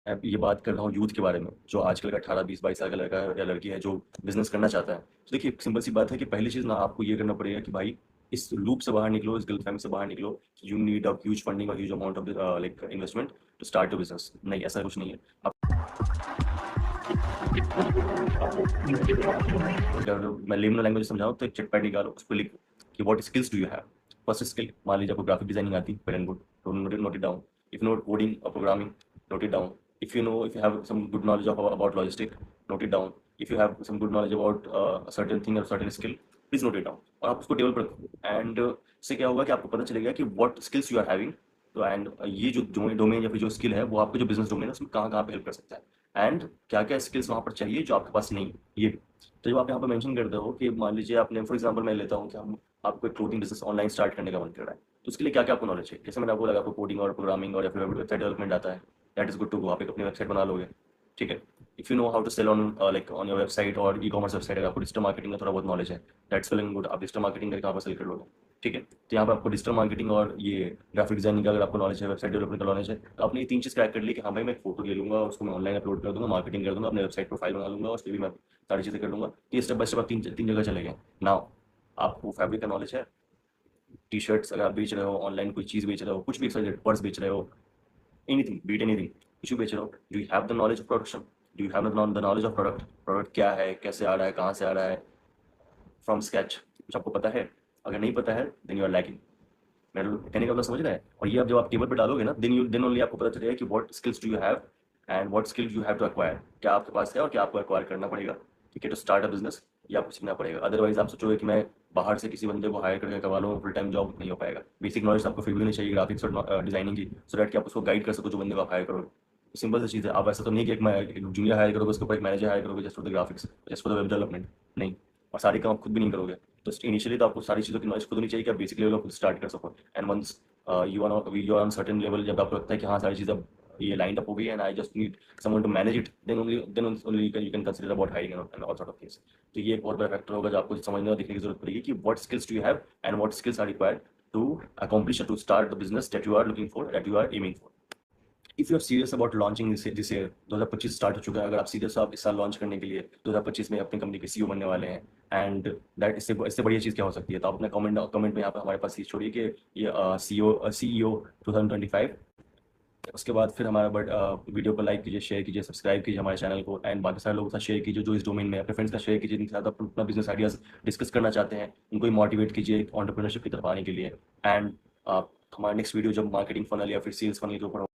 मैं ये बात कर रहा हूँ यूथ के बारे में, जो आजकल का 18-20-22 साल का लड़का है या लड़की है जो बिज़नेस करना चाहता है। तो देखिए, एक सिंपल सी बात है कि पहली चीज़ ना आपको ये करना पड़ेगा कि भाई इस लूप से बाहर निकलो, इस गलतफ़हमी से बाहर निकलो। You need a huge funding और huge amount of like investment to start your business. नहीं, ऐसा कुछ नहीं है। अगर मैं लेमन लैंग्वेज में समझाऊँ तो एक चिटपैड निकालो, उस पे लिखो कि what skills do you have? First skill, मान लीजिए आपको ग्राफिक डिज़ाइनिंग आती है, well and good, note it down. If you know coding और programming, note it down. If you have some good knowledge of about logistic, note it down. If you have some good knowledge about a certain thing और certain skill, please note it down और आप उसको table पर रखो। And इससे क्या होगा कि आपको पता चलेगा कि what skills you are having. तो एंड ये जो डोमेन या फिर जो स्किल है वो आपको जो बिज़नेस डोमेन है उसमें कहाँ-कहाँ पे हेल्प कर सकता है एंड क्या-क्या स्किल्स वहाँ पर चाहिए जो आपके पास नहीं है, ये। तो जब आप यहाँ पे मेंशन करते हो कि मान लीजिए आपने फॉर एग्जांपल मैं लेता हूँ कि हम आपको एक क्लोथिंग बिजनेस ऑनलाइन स्टार्ट करने का मन कर रहा है, तो उसके लिए क्या क्या आपको नॉलेज है? जैसे मैंने आपको बोला, आपको कोडिंग और प्रोग्रामिंग और या फिर वेबसाइट डेवलपमेंट आता है, that is good to go, आप एक अपनी वेबसाइट बना लोगे। ठीक है। If you know how to sell on like on your website और ई कॉमर्स वेबसाइट, अगर आपको डिजिटल मार्केटिंग का थोड़ा बहुत नॉलेज है, दैट्स वेल एंड गुड, आप डिजिटल मार्केटिंग करके वहाँ पर सेल कर लोगे। ठीक है। तो यहाँ पर आपको डिजिटल मार्केटिंग और ये ग्राफिक डिजाइनिंग का अगर आपको नॉलेज है, वेबसाइट डेवलपमेंट का नॉलेज है, तो आपने ये तीन चीज़ क्रैक कर ली कि हाँ भाई, मैं एक फोटो ले लूंगा, उसको मैं ऑनलाइन अपलोड कर दूंगा, मार्केटिंग कर दूंगा, अपने वेबसाइट प्रोफाइल बना लूंगा, उस पर भी मैं सारी चीज़ें कर लूंगा। ये स्टेप बाय स्टेप आप तीन तीन जगह चले गए। नाउ आपको फैब्रिक का नॉलेज है, टी शर्ट्स अगर आप बेच रहे हो, ऑनलाइन कोई चीज़ बेच रहे हो, कुछ भी पर्स बेच रहे हो, एनीथिंग बीट एनीथिंग, कुछ भी बेच रहे हो, do you have the knowledge of production? Do you have the knowledge of product? Product क्या है, कैसे आ रहा है, कहाँ से आ रहा है, फ्रॉम स्केच, कुछ आपको पता है? अगर नहीं पता है देन यू आर लैकिंग। मेरा कहने का मतलब समझ रहे हैं? और ये अब जब आप टेबल पे डालोगे ना, देन ओनली आपको पता चलेगा कि what skills do you have and what skills you have to acquire, क्या आपके पास है और क्या आपको एक्वायर करना पड़ेगा। ठीक है, टू स्टार्ट अ बिजनेस, ये आपको सीखना पड़ेगा। अदरवाइज आप सोचोगे कि मैं बाहर से किसी बंदे को हायर करके करवा लूँ, फुल टाइम जॉब, नहीं हो पाएगा। बेसिक नॉलेज आपको फिर भी नहीं चाहिए ग्राफिक्स और डिजाइनिंग की, सो दैट कि आप उसको गाइड कर सको जो बंदे को आप हायर करोगे। सिंपल सी चीज़ है। आप ऐसा तो नहीं कि एक जूनियर हायर करोगे, उसके ऊपर एक मैनेजर हायर करोगे just for the graphics, just for the web development, नहीं। और सारी काम आप खुद भी नहीं करोगे। तो इनिशियली तो आपको सारी चीज़ों की नॉलेज खुद होनी चाहिए कि आप बेसिक लेवल खुद स्टार्ट कर सको। And once you are on certain level, जब आपको लगता है कि हाँ सारी चीज़ अब ये लाइन अप हो गई and I just need someone to manage it, then only you can consider about hiring and all sort of things. तो ये एक बहुत बड़ा फैक्टर होगा जो आपको समझने और देखने की जरूरत पड़ेगी कि what skills do you have and what skills are required to accomplish to start the business that you are looking for, that you are aiming for. If you are serious about launching this year, 2025 start हो चुका है, अगर आप serious हो आप इस साल launch करने के लिए, 2025 में अपनी कंपनी के सीईओ बनने वाले हैं, एंड दैट इससे बढ़िया चीज़ क्या हो सकती है? तो आप अपना कमेंट में यहाँ पर हमारे पास ये छोड़िए कि ये सीईओ 2025। उसके बाद फिर हमारा वीडियो को लाइक कीजिए, शेयर कीजिए, सब्सक्राइब कीजिए हमारे चैनल को, एंड बाकी सारे लोगों के साथ शेयर कीजिए जो इस डोमेन में, अपने फ्रेंड्स का शेयर कीजिए जिनके साथ आप अपना बिजनेस आइडियाज डिस्कस करना चाहते हैं, उनको ही मोटिवेट कीजिए ऑन्टरप्रेन्योरशिप की तरफ आने के लिए। एंड हमारा नेक्स्ट वीडियो जब मार्केटिंग फनल या फिर सेल्स फनल के ऊपर